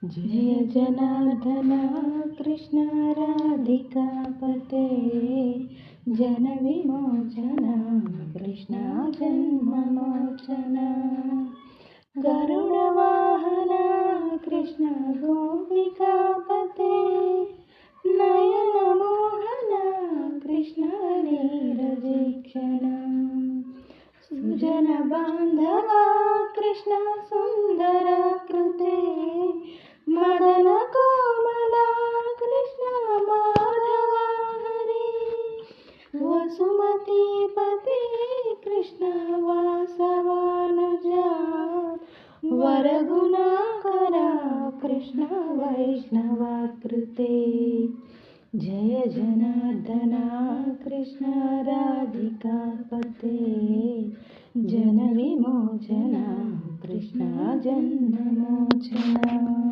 जय जनार्दन कृष्ण राधिकापते जन विमोचन कृष्ण जन्ममोचन गरुडवाहन कृष्ण गोपिकापते नयनमोहन कृष्ण नीरजीक्षण सुजन बांधवा कृष्ण सुंदर कृते मदन कोमला कृष्ण माधव हरे वसुमती पते कृष्ण वासवानुजा वरगुणाकरा कृष्ण वैष्णवाकृते जय जनार्दन कृष्ण राधिकापते जन विमोचन कृष्ण जन्ममोचन।